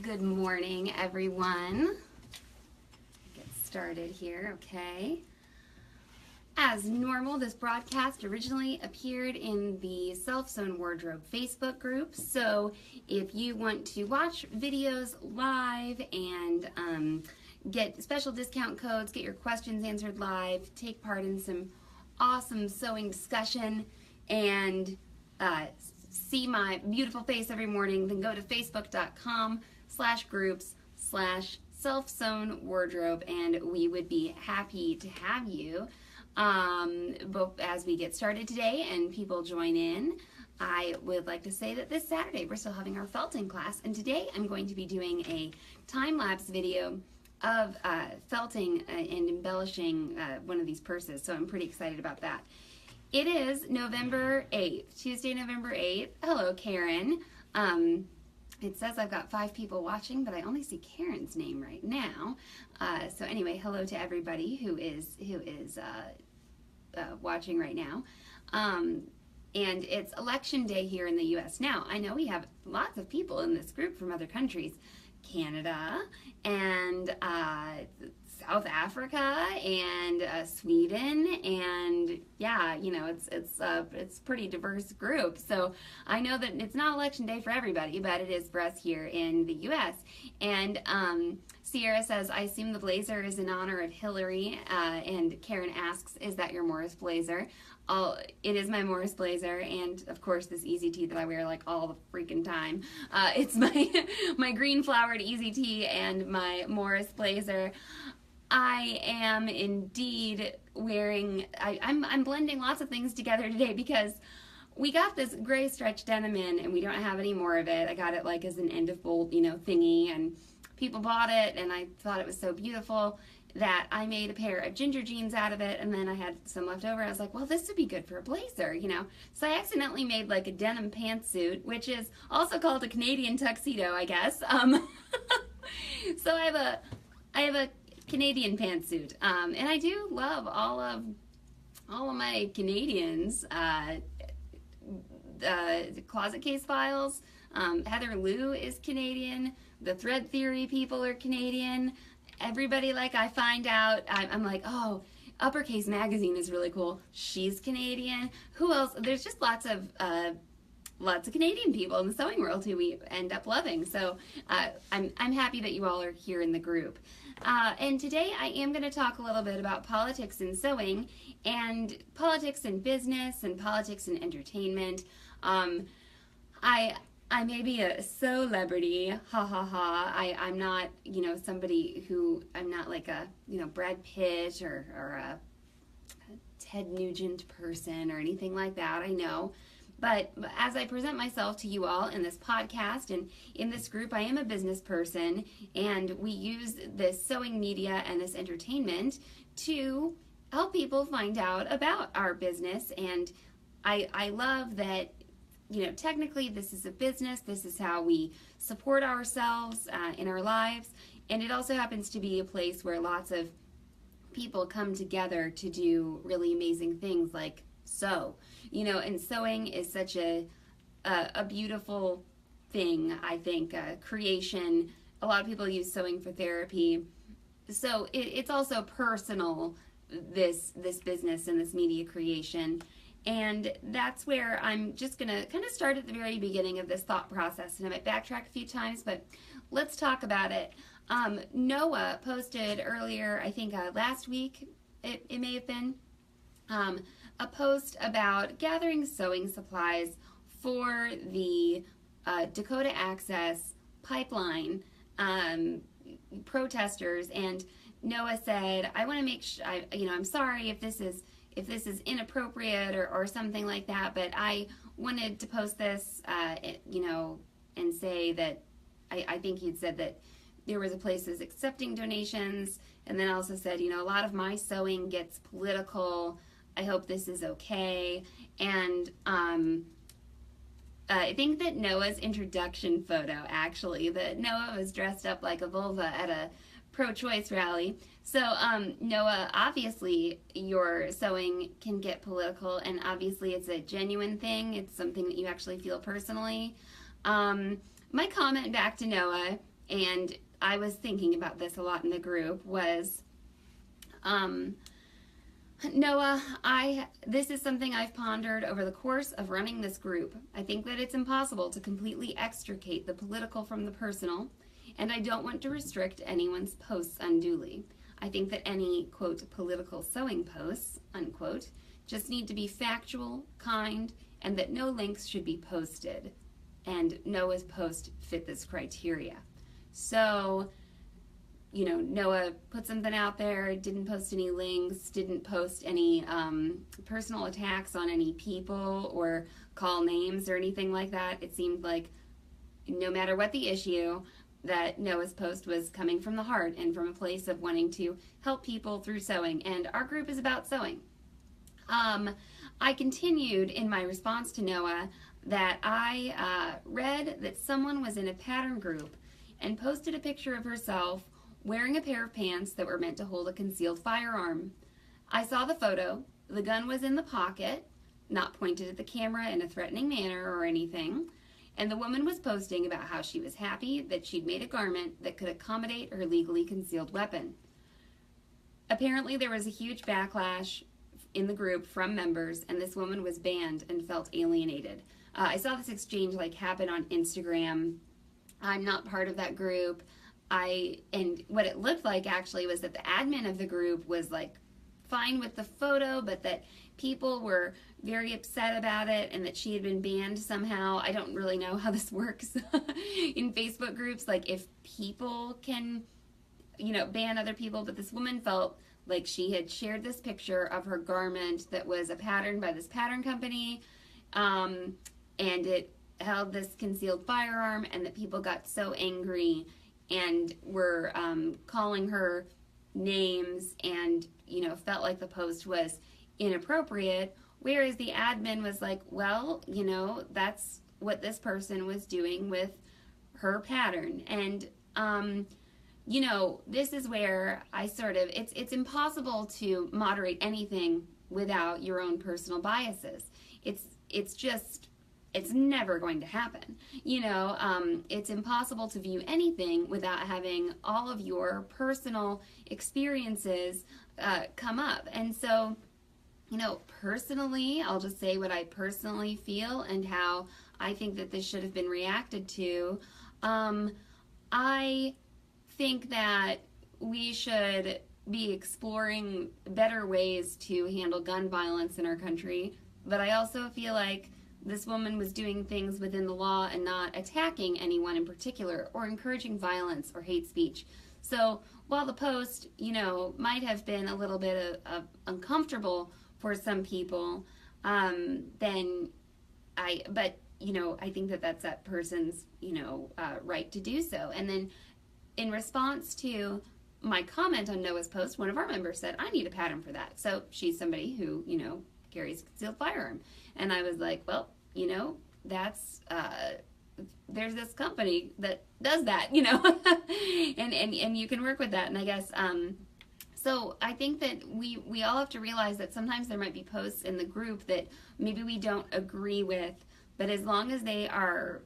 Good morning, everyone. Get started here, okay? As normal, this broadcast originally appeared in the Self-Sewn Wardrobe Facebook group, so if you want to watch videos live and get special discount codes, get your questions answered live, take part in some awesome sewing discussion, and see my beautiful face every morning, then go to facebook.com/groups/self-sewn wardrobe, and we would be happy to have you. But as we get started today and people join in, I would like to say that this Saturday we're still having our felting class, and today I'm going to be doing a time-lapse video of felting and embellishing one of these purses, so I'm pretty excited about that. It is November 8th, Tuesday, November 8th. Hello, Karen. It says I've got 5 people watching, but I only see Karen's name right now. So anyway, hello to everybody who is watching right now. And it's election day here in the U.S. Now, I know we have lots of people in this group from other countries, Canada and South Africa and Sweden, and yeah, you know, it's a pretty diverse group. So I know that it's not election day for everybody, but it is for us here in the U.S. And Sierra says, I assume the blazer is in honor of Hillary, and Karen asks, is that your Morris blazer? It is my Morris blazer, and of course this Easy Tee that I wear like all the freaking time. It's my green flowered Easy Tee and my Morris blazer. I am indeed wearing, I'm blending lots of things together today because we got this gray stretch denim in and we don't have any more of it. I got it like as an end of bolt, you know, thingy, and people bought it and I thought it was so beautiful that I made a pair of ginger jeans out of it, and then I had some left over. I was like, well, this would be good for a blazer, you know. So I accidentally made like a denim pantsuit, which is also called a Canadian tuxedo, I guess. So I have a Canadian pantsuit, and I do love all of my Canadians. The Closet Case Files, Heather Lou is Canadian. The Thread Theory people are Canadian. Everybody, like, I find out, I'm like, oh, Uppercase Magazine is really cool. She's Canadian. Who else? There's just lots of Canadian people in the sewing world who we end up loving. So I'm happy that you all are here in the group. And today I am going to talk a little bit about politics in sewing and politics in business and politics in entertainment. I may be a celebrity, ha ha ha. I'm not, you know, somebody who, I'm not like a, you know, Brad Pitt or a Ted Nugent person or anything like that, I know. But as I present myself to you all in this podcast and in this group, I am a business person, and we use this sewing media and this entertainment to help people find out about our business. And I love that, you know, technically this is a business. This is how we support ourselves in our lives. And it also happens to be a place where lots of people come together to do really amazing things like sew. You know, and sewing is such a beautiful thing, I think, creation. A lot of people use sewing for therapy. So it's also personal, this business and this media creation. And that's where I'm just going to kind of start at the very beginning of this thought process. And I might backtrack a few times, but let's talk about it. Noah posted earlier, I think last week, it may have been, a post about gathering sewing supplies for the Dakota Access pipeline protesters. And Noah said, I want to make sure, I'm sorry if this is inappropriate or something like that, but I wanted to post this, and say that I think he'd said that there was a place that's accepting donations, and then also said, you know, a lot of my sewing gets political. I hope this is okay. And I think that Noah's introduction photo, actually, that Noah was dressed up like a vulva at a pro-choice rally. So Noah, obviously your sewing can get political, and obviously it's a genuine thing. It's something that you actually feel personally. My comment back to Noah and I was thinking about this a lot in the group, was Noah, this is something I've pondered over the course of running this group. I think that it's impossible to completely extricate the political from the personal, and I don't want to restrict anyone's posts unduly. I think that any, quote, political sewing posts, unquote, just need to be factual, kind, and that no links should be posted. And Noah's post fit this criteria. So, you know, Noah put something out there, didn't post any links, didn't post any personal attacks on any people or call names or anything like that. It seemed like no matter what the issue, that Noah's post was coming from the heart and from a place of wanting to help people through sewing. And our group is about sewing. I continued in my response to Noah that I read that someone was in a pattern group and posted a picture of herself wearing a pair of pants that were meant to hold a concealed firearm. I saw the photo. The gun was in the pocket, not pointed at the camera in a threatening manner or anything, and the woman was posting about how she was happy that she'd made a garment that could accommodate her legally concealed weapon. Apparently there was a huge backlash in the group from members, and this woman was banned and felt alienated. I saw this exchange happen on Instagram. I'm not part of that group. And what it looked like actually was that the admin of the group was fine with the photo, but that people were very upset about it and that she had been banned somehow. I don't really know how this works in Facebook groups, if people can, ban other people, but this woman felt like she had shared this picture of her garment that was a pattern by this pattern company, and it held this concealed firearm, and that people got so angry and were calling her names and, felt like the post was inappropriate, whereas the admin was like, well, that's what this person was doing with her pattern. And, this is where I it's impossible to moderate anything without your own personal biases. It's never going to happen. It's impossible to view anything without having all of your personal experiences come up. And so, personally, I'll just say what I personally feel and how I think that this should have been reacted to. I think that we should be exploring better ways to handle gun violence in our country, but I also feel like this woman was doing things within the law and not attacking anyone in particular or encouraging violence or hate speech. So while the post, might have been a little bit of uncomfortable for some people, I think that that's that person's, right to do so. And then in response to my comment on Noah's post, one of our members said, I need a pattern for that. So she's somebody who, carries a concealed firearm. And I was like, well, that's, there's this company that does that, and you can work with that. And I guess, so I think that we all have to realize that sometimes there might be posts in the group that maybe we don't agree with, but as long as they are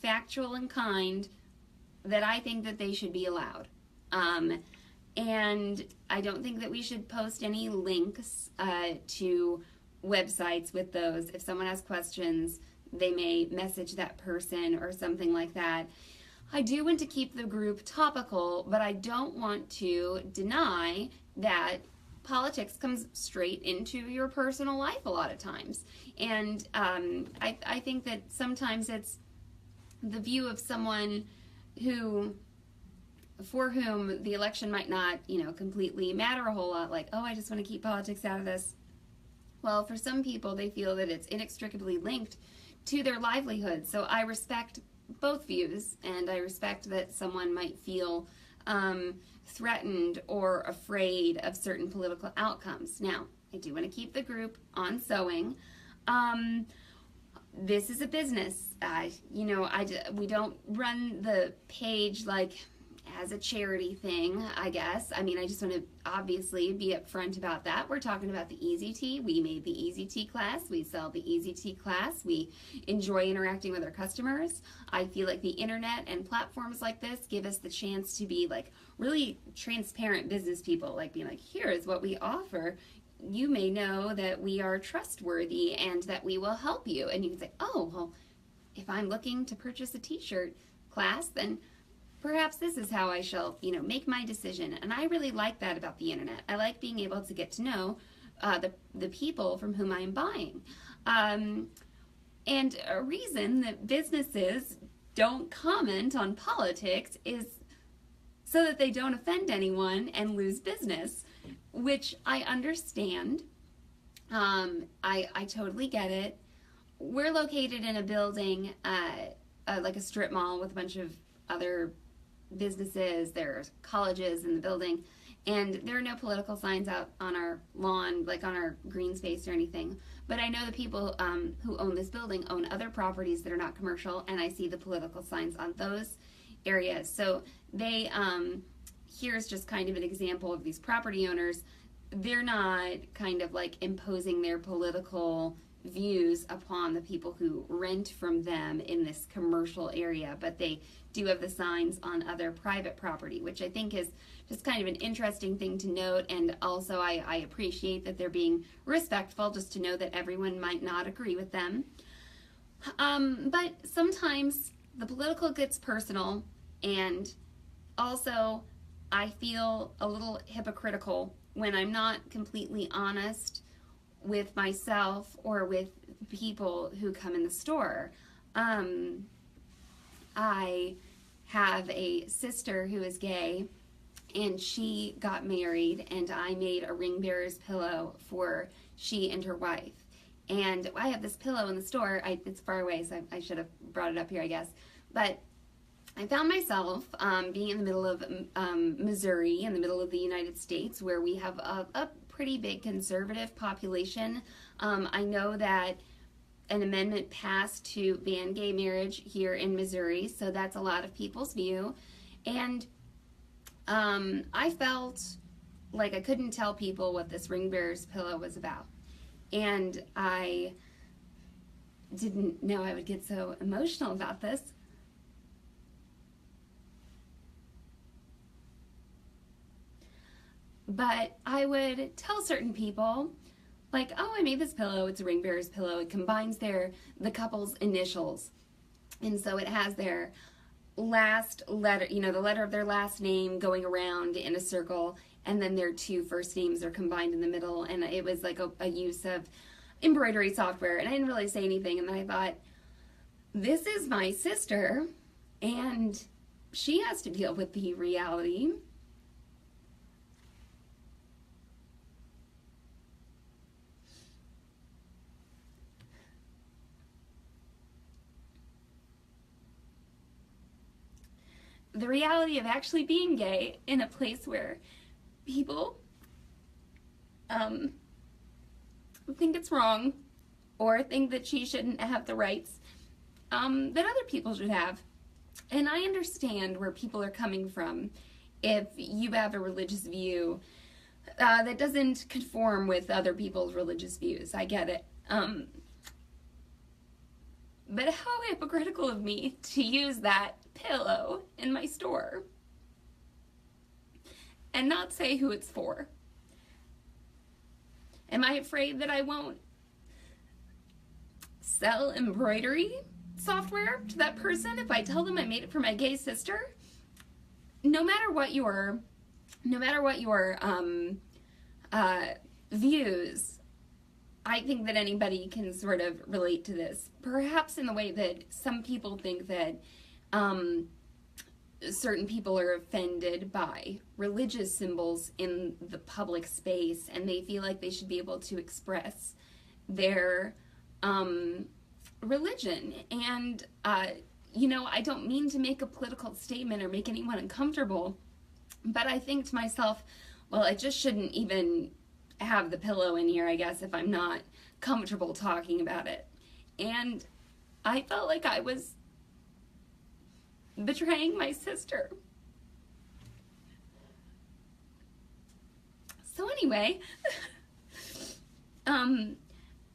factual and kind, that I think that they should be allowed. And I don't think that we should post any links to websites with those. If someone has questions, they may message that person or something like that. I do want to keep the group topical, but I don't want to deny that politics comes straight into your personal life a lot of times. And I think that sometimes it's the view of someone for whom the election might not, completely matter a whole lot, oh, I just want to keep politics out of this. Well, for some people, they feel that it's inextricably linked to their livelihood. So I respect both views, and I respect that someone might feel threatened or afraid of certain political outcomes. Now, I do want to keep the group on sewing. This is a business. We don't run the page as a charity thing, I guess. I mean, I just want to obviously be upfront about that. We're talking about the Easy Tea. We made the Easy Tea class. We sell the Easy Tea class. We enjoy interacting with our customers. I feel like the internet and platforms like this give us the chance to be like really transparent business people, like being like, here is what we offer. You may know that we are trustworthy and that we will help you. And you can say, oh, well, if I'm looking to purchase a t-shirt class, then perhaps this is how I shall, make my decision. And I really like that about the internet. I like being able to get to know the people from whom I'm buying. And a reason that businesses don't comment on politics is so that they don't offend anyone and lose business, which I understand. I totally get it. We're located in a building, like a strip mall with a bunch of other businesses. There's colleges in the building, and there are no political signs out on our lawn, like on our green space or anything. But I know the people who own this building own other properties that are not commercial, and I see the political signs on those areas. So they, here's just kind of an example of these property owners. They're not kind of like imposing their political views upon the people who rent from them in this commercial area, but they do have the signs on other private property, which I think is just kind of an interesting thing to note. And also I appreciate that they're being respectful, just to know that everyone might not agree with them. But sometimes the political gets personal, and also I feel a little hypocritical when I'm not completely honest with myself or with people who come in the store. I have a sister who is gay, and she got married, and I made a ring bearer's pillow for she and her wife. And I have this pillow in the store. It's far away, so I should have brought it up here, I guess. But I found myself being in the middle of Missouri, in the middle of the United States, where we have a pretty big conservative population. I know that an amendment passed to ban gay marriage here in Missouri, so that's a lot of people's view. And I felt like I couldn't tell people what this ring bearer's pillow was about. And I didn't know I would get so emotional about this. But I would tell certain people, like, oh, I made this pillow, it's a ring bearer's pillow. It combines the couple's initials. And so it has their last letter, the letter of their last name going around in a circle, and then their two first names are combined in the middle. And it was like a use of embroidery software, and I didn't really say anything. And then I thought, this is my sister, and she has to deal with the reality. The reality of actually being gay in a place where people think it's wrong, or think that she shouldn't have the rights that other people should have. And I understand where people are coming from if you have a religious view that doesn't conform with other people's religious views. I get it. But how hypocritical of me to use that pillow in my store and not say who it's for. Am I afraid that I won't sell embroidery software to that person if I tell them I made it for my gay sister? No matter what your views, I think that anybody can sort of relate to this. Perhaps in the way that some people think that certain people are offended by religious symbols in the public space, and they feel like they should be able to express their religion. And I don't mean to make a political statement or make anyone uncomfortable, but I think to myself, well, I just shouldn't even have the pillow in here, I guess, if I'm not comfortable talking about it. And I felt like I was betraying my sister. So anyway,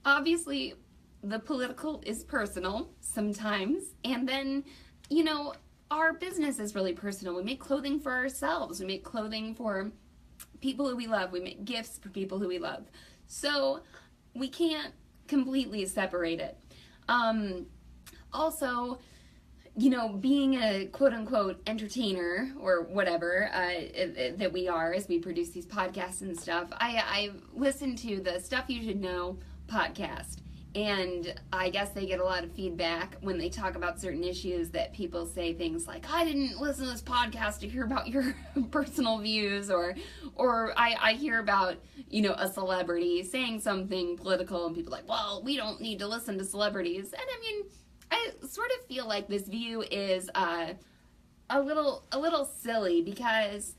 obviously the political is personal sometimes, and then, you know, our business is really personal. We make clothing for ourselves. We make clothing for people who we love. We make gifts for people who we love. So we can't completely separate it. Also, you know, being a quote-unquote entertainer or whatever that we are as we produce these podcasts and stuff, I listen to the Stuff You Should Know podcast, and I guess they get a lot of feedback when they talk about certain issues that people say things like, I didn't listen to this podcast to hear about your personal views, or I hear about, you know, a celebrity saying something political, and people are like, well, we don't need to listen to celebrities. And I mean, I sort of feel like this view is a little silly, because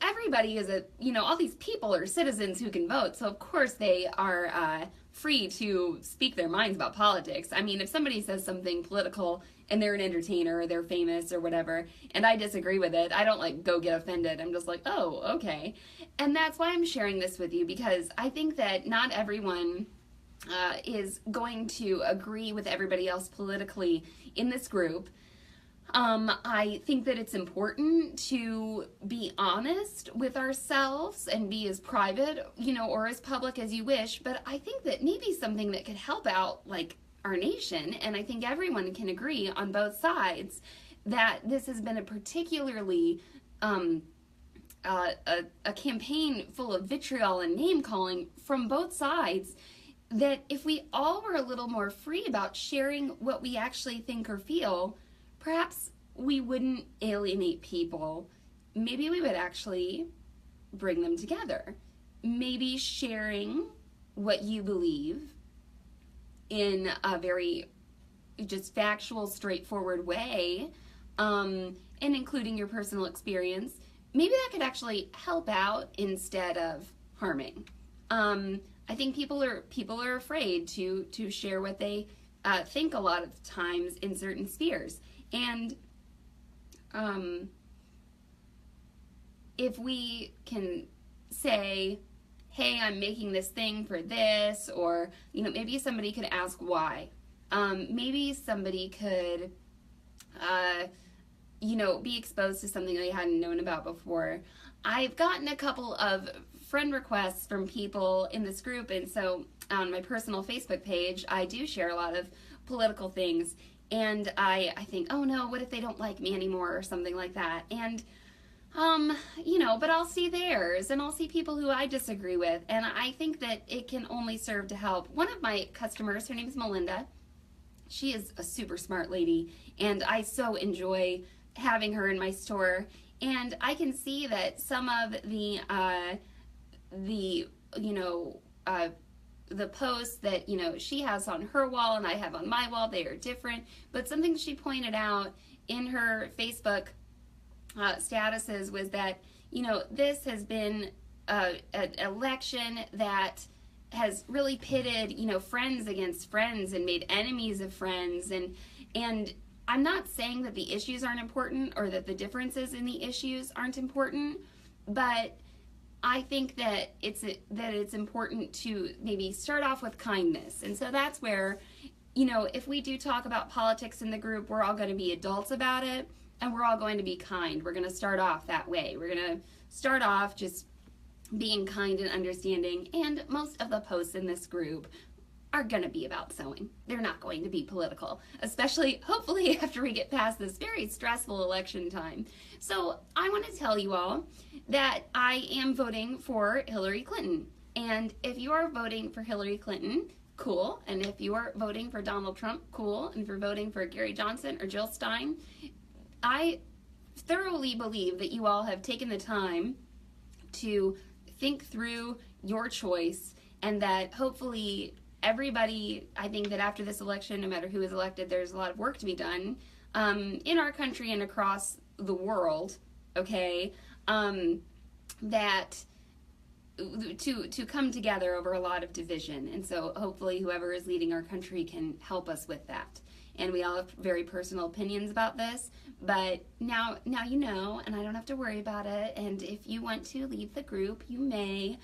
everybody is all these people are citizens who can vote, so of course they are free to speak their minds about politics. I mean, if somebody says something political and they're an entertainer or they're famous or whatever, and I disagree with it, I don't like go get offended. I'm just like, oh, okay. And that's why I'm sharing this with you, because I think that not everyone is going to agree with everybody else politically in this group. I think that it's important to be honest with ourselves and be as private, you know, or as public as you wish, but I think that maybe something that could help out, like, our nation, and I think everyone can agree on both sides, that this has been a particularly a campaign full of vitriol and name-calling from both sides, that if we all were a little more free about sharing what we actually think or feel, perhaps we wouldn't alienate people. Maybe we would actually bring them together. Maybe sharing what you believe in a very just factual, straightforward way, and including your personal experience, maybe that could actually help out instead of harming. I think people are afraid to share what they think a lot of times in certain spheres. And if we can say, hey, I'm making this thing for this, or, you know, maybe somebody could ask why. Maybe somebody could, you know, be exposed to something they hadn't known about before. I've gotten a couple of friend requests from people in this group, and so on my personal Facebook page, I do share a lot of political things, and I think, oh no, what if they don't like me anymore, or something like that, and you know, but I'll see theirs, and I'll see people who I disagree with, and I think that it can only serve to help. One of my customers, her name is Melinda, she is a super smart lady, and I so enjoy having her in my store, and I can see that some of the posts that, you know, she has on her wall and I have on my wall, they are different, but something she pointed out in her Facebook statuses was that, you know, this has been an election that has really pitted, you know, friends against friends and made enemies of friends, and I'm not saying that the issues aren't important or that the differences in the issues aren't important, but I think that it's important to maybe start off with kindness. And so that's where, you know, if we do talk about politics in the group, we're all going to be adults about it, and we're all going to be kind. We're going to start off that way. We're going to start off just being kind and understanding, and most of the posts in this group are going to be about sewing. They're not going to be political, especially, hopefully, after we get past this very stressful election time. So I want to tell you all that I am voting for Hillary Clinton. And if you are voting for Hillary Clinton, cool. And if you are voting for Donald Trump, cool. And if you're voting for Gary Johnson or Jill Stein, I thoroughly believe that you all have taken the time to think through your choice, and that hopefully everybody, I think that after this election, no matter who is elected, there's a lot of work to be done in our country and across the world, okay, that to come together over a lot of division. And so hopefully whoever is leading our country can help us with that. And we all have very personal opinions about this, but now you know, and I don't have to worry about it. And if you want to leave the group, you may.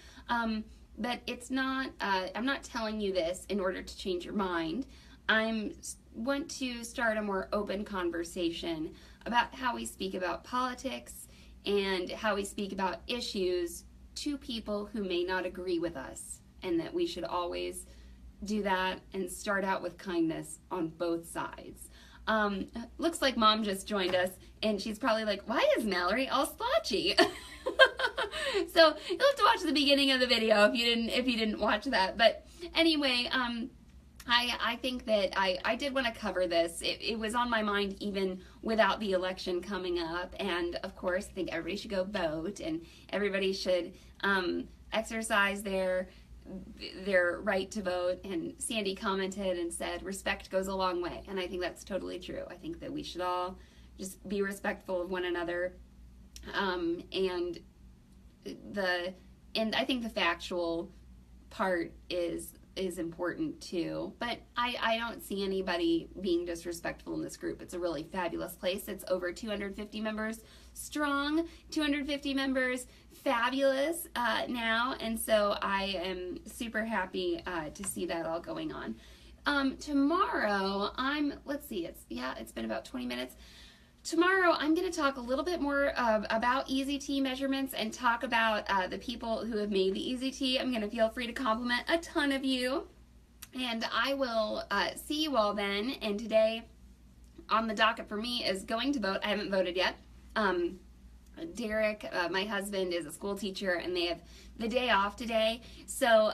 But it's not, I'm not telling you this in order to change your mind. I want to start a more open conversation about how we speak about politics and how we speak about issues to people who may not agree with us, and that we should always do that and start out with kindness on both sides. Looks like Mom just joined us, and she's probably like, why is Mallory all splotchy? So you'll have to watch the beginning of the video if you didn't watch that. But anyway, I think that I did want to cover this. It was on my mind even without the election coming up, and of course I think everybody should go vote, and everybody should exercise their right to vote. And Sandy commented and said respect goes a long way, and I think that's totally true. I think that we should all just be respectful of one another, and I think the factual part is important too, but I don't see anybody being disrespectful in this group. It's a really fabulous place. It's over 250 members strong, 250 members fabulous now, and so I am super happy to see that all going on. Tomorrow, it's been about 20 minutes. Tomorrow, I'm going to talk a little bit more about EZT measurements and talk about the people who have made the EZT. I'm going to feel free to compliment a ton of you, and I will see you all then. And today on the docket for me is going to vote. I haven't voted yet. Derek, my husband, is a school teacher, and they have the day off today, so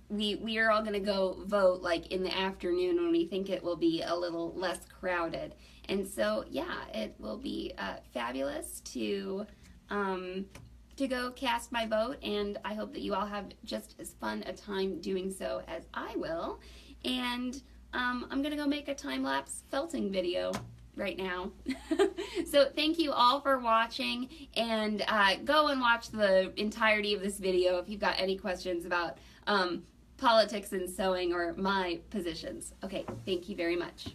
we are all going to go vote like in the afternoon when we think it will be a little less crowded. And so, yeah, it will be fabulous to go cast my vote, and I hope that you all have just as fun a time doing so as I will. And I'm going to go make a time-lapse felting video right now. So thank you all for watching, and go and watch the entirety of this video if you've got any questions about politics and sewing or my positions. Okay, thank you very much.